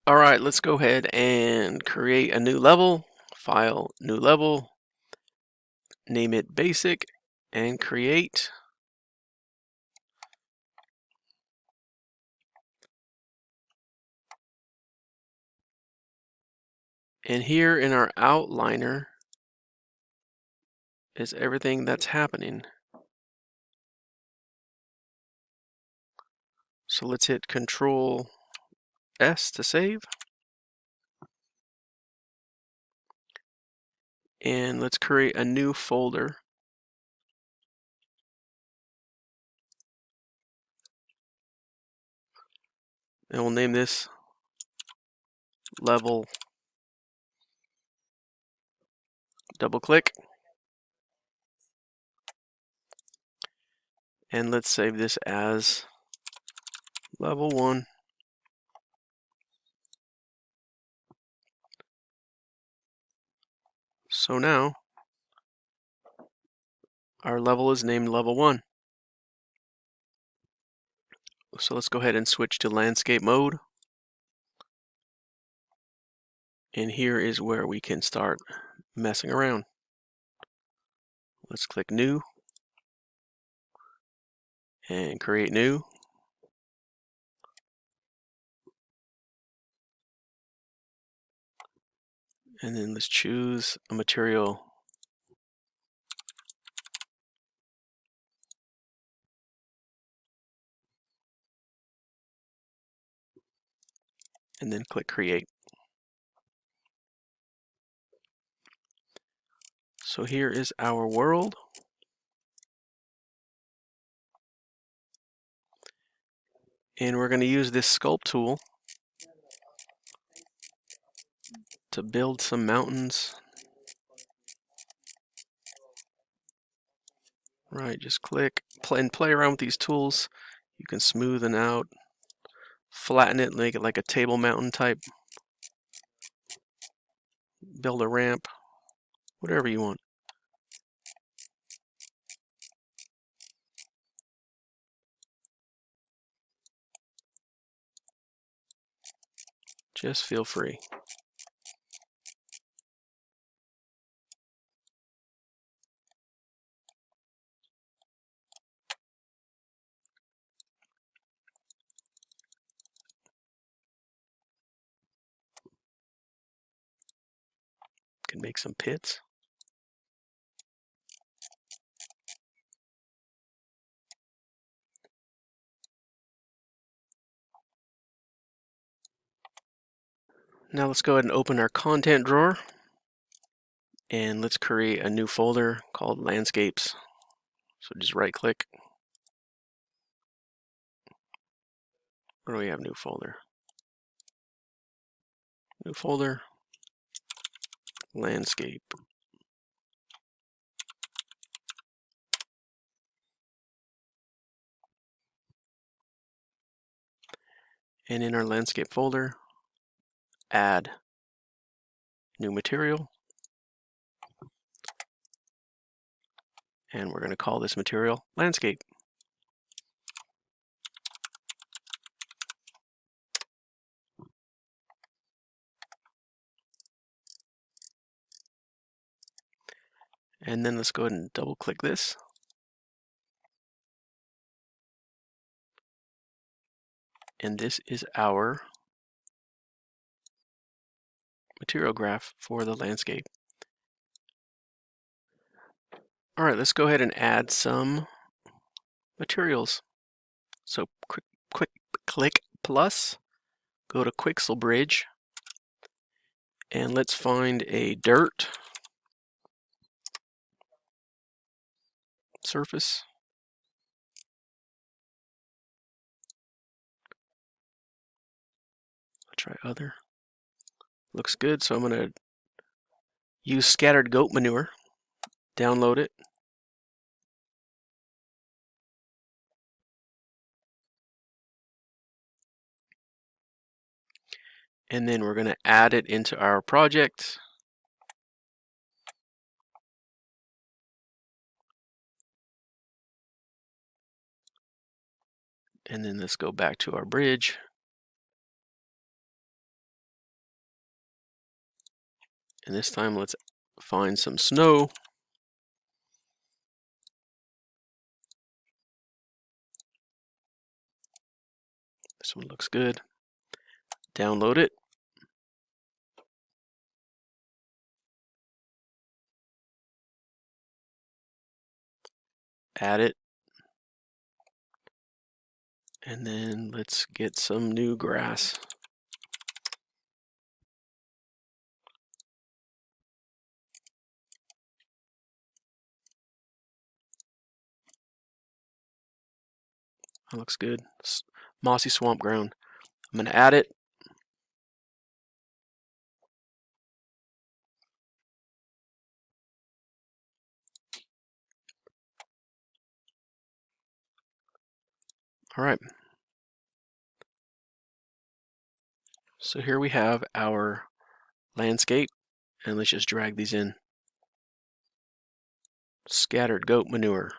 All right, let's go ahead and create a new level. File, new level, name it basic, and create. And here in our outliner is everything that's happening. So let's hit Control S to save. And let's create a new folder. And we'll name this level. Double click. And let's save this as level 1. So now our level is named level 1. So let's go ahead and switch to landscape mode. And here is where we can start messing around. Let's click new and create new. And then let's choose a material. And then click create. So here is our world. And we're going to use this sculpt tool to build some mountains. Right, just click and play around with these tools. You can smoothen out, flatten it, make it like a table mountain type. Build a ramp, whatever you want. Just feel free. Can make some pits. Now let's go ahead and open our content drawer. And let's create a new folder called landscapes. So just right click. Where do we have new folder? New folder, landscape. And in our landscape folder, add new material. And we're going to call this material landscape. And then let's go ahead and double click this. And this is our material graph for the landscape. All right, let's go ahead and add some materials. So click plus, go to Quixel Bridge, and let's find a dirt surface. I'll try other. Looks good, so I'm going to use scattered goat manure. Download it. And then we're going to add it into our project. And then let's go back to our bridge. And this time let's find some snow. This one looks good. Download it. Add it. And then let's get some new grass. That looks good. Mossy swamp ground. I'm going to add it. All right. So here we have our landscape, and let's just drag these in. Scattered goat manure.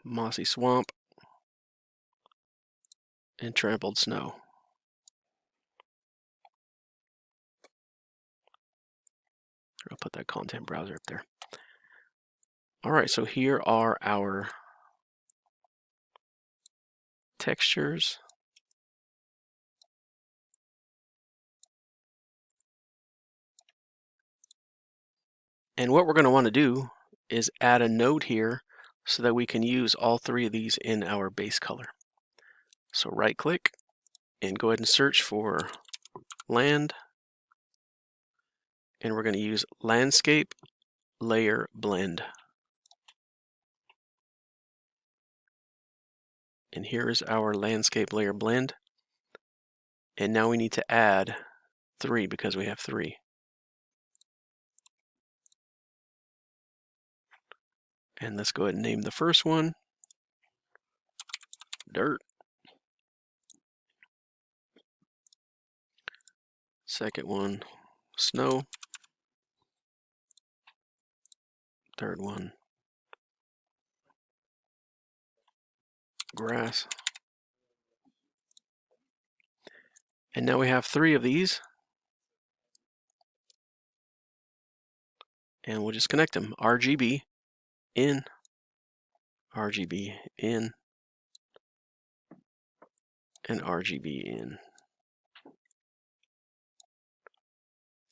Mossy swamp. And trampled snow. I'll put that content browser up there. All right, so here are our textures. And what we're going to want to do is add a node here so that we can use all three of these in our base color. So right click and go ahead and search for land. And we're going to use landscape layer blend. And here is our landscape layer blend. And now we need to add 3 because we have 3. And let's go ahead and name the first one dirt. Second one snow. Third one grass. And now we have 3 of these. And we'll just connect them. RGB in, RGB in, and RGB in.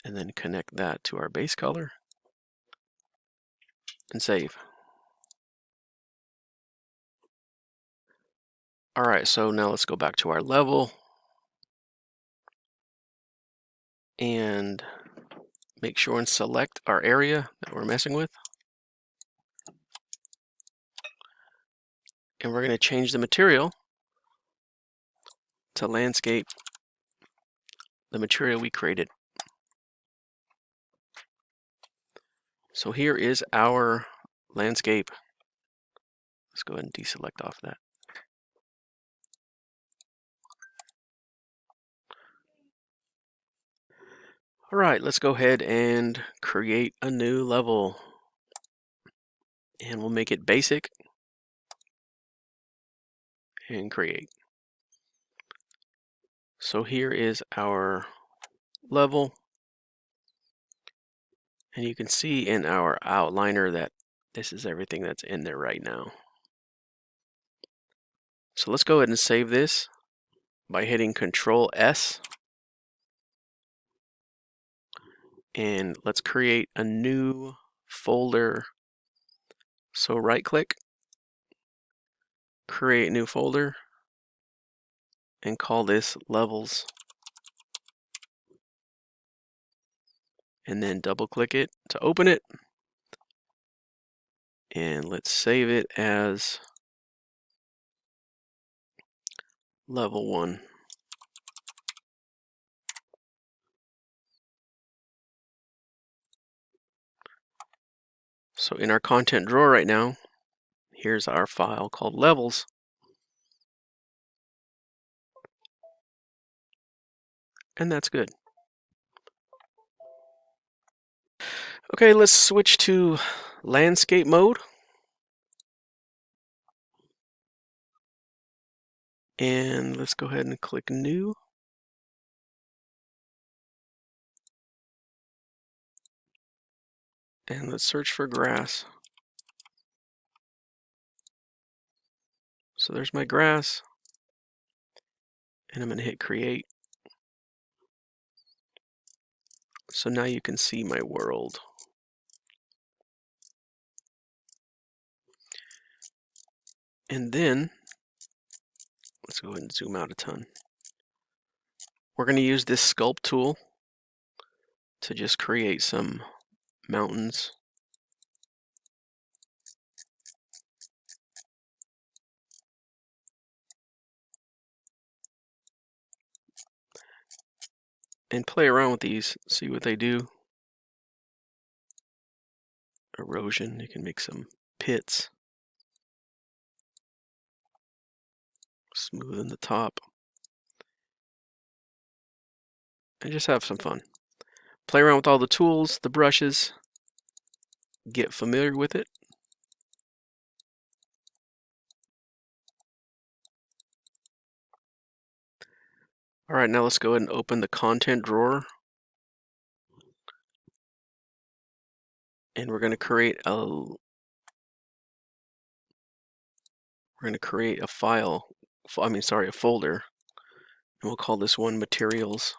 And then connect that to our base color and save. All right, so now let's go back to our level and make sure and select our area that we're messing with. And we're going to change the material to landscape, the material we created. So here is our landscape. Let's go ahead and deselect off that. All right, let's go ahead and create a new level. And we'll make it basic and create. So here is our level. And you can see in our outliner that this is everything that's in there right now. So let's go ahead and save this by hitting Control S. And let's create a new folder. So right click, create new folder, and call this levels. And then double click it to open it. And let's save it as level 1. So in our content drawer right now, here's our file called levels. And that's good. Okay, let's switch to landscape mode. And let's go ahead and click New. And let's search for grass. So there's my grass. And I'm going to hit Create. So now you can see my world. And then, let's go ahead and zoom out a ton. We're going to use this sculpt tool to just create some mountains. And play around with these, see what they do. Erosion, you can make some pits. Smoothen the top. And just have some fun. Play around with all the tools, the brushes. Get familiar with it. All right, now let's go ahead and open the content drawer. And we're going to create a file, a folder. And we'll call this one Materials.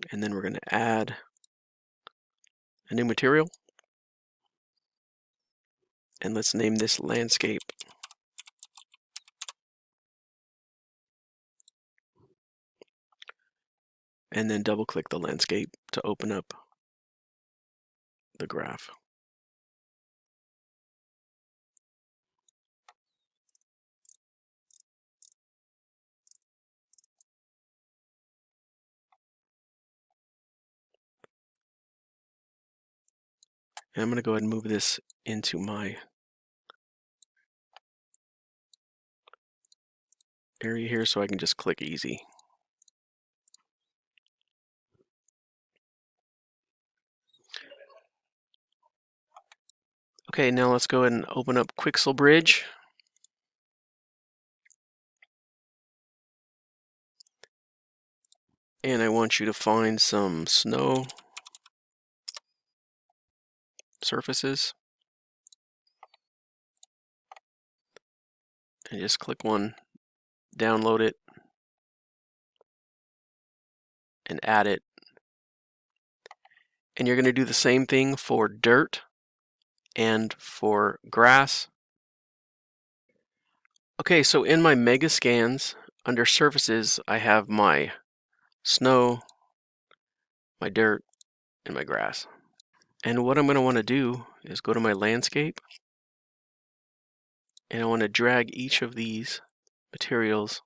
And then we're going to add a new material. And let's name this Landscape. And then double click the landscape to open up the graph. And I'm going to go ahead and move this into my area here so I can just click easy. Okay, now let's go ahead and open up Quixel Bridge. And I want you to find some snow surfaces. And just click one, download it, and add it. And you're going to do the same thing for dirt and for grass. Okay, so in my Megascans, under surfaces, I have my snow, my dirt, and my grass. And what I'm going to want to do is go to my landscape, and I want to drag each of these materials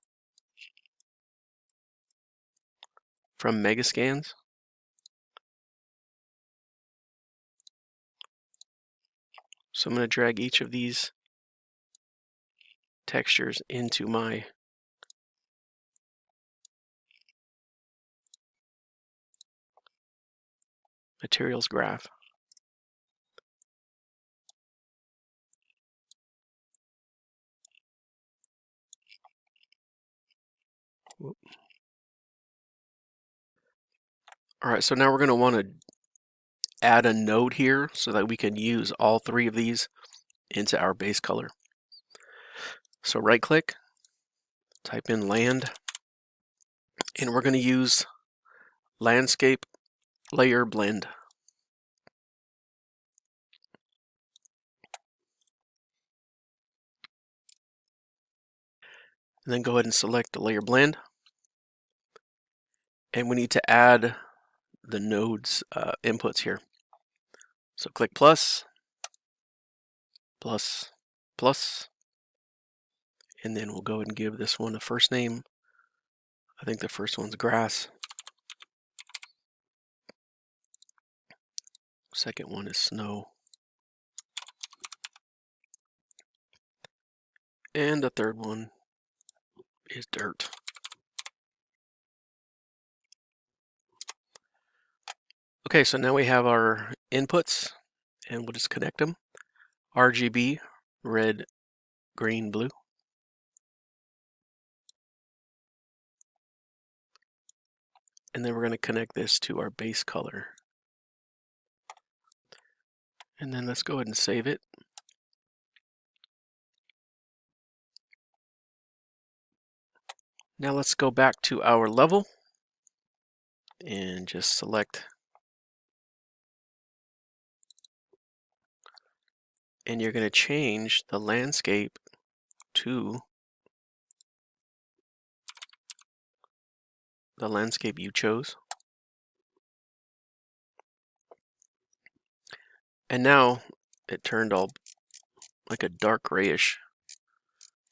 from Megascans. So I'm going to drag each of these textures into my materials graph. All right, so now we're going to want to add a node here so that we can use all three of these into our base color. So right click, type in land, and we're going to use landscape layer blend. And then go ahead and select the layer blend. And we need to add the nodes inputs here. So click plus, plus, plus, and then we'll go ahead and give this one a first name. I think the first one's grass. Second one is snow. And the third one is dirt. Okay, so now we have our inputs and we'll just connect them. RGB, red, green, blue. And then we're going to connect this to our base color. And then let's go ahead and save it. Now let's go back to our level and just select, and you're going to change the landscape to the landscape you chose. And now it turned all like a dark grayish,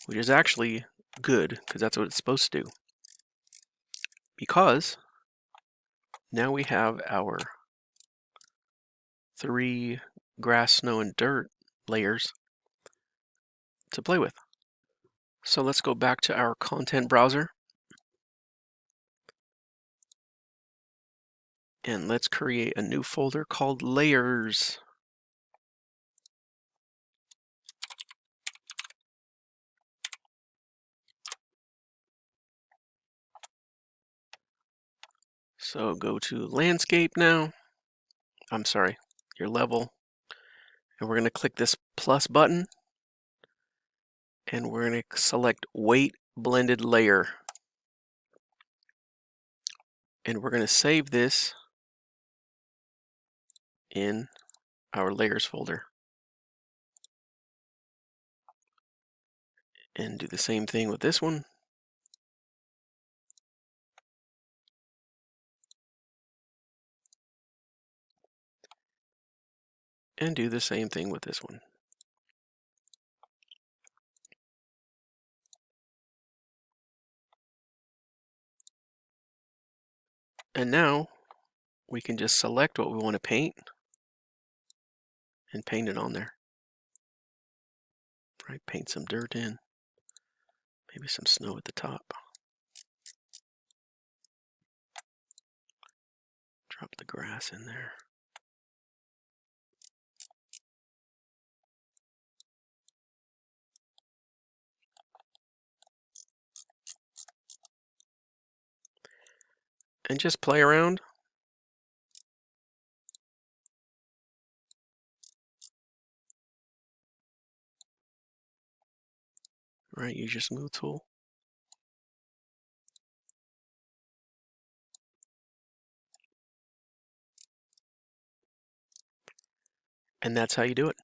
which is actually good because that's what it's supposed to do. Because now we have our 3 grass, snow, and dirt layers to play with. So let's go back to our content browser and let's create a new folder called layers. So go to landscape now. I'm sorry, your level. And we're going to click this plus button and we're going to select weight blended layer. And we're going to save this in our layers folder. And do the same thing with this one. And do the same thing with this one. And now we can just select what we want to paint and paint it on there. Right, paint some dirt in, maybe some snow at the top. Drop the grass in there. And just play around. Right, use your smooth tool. And that's how you do it.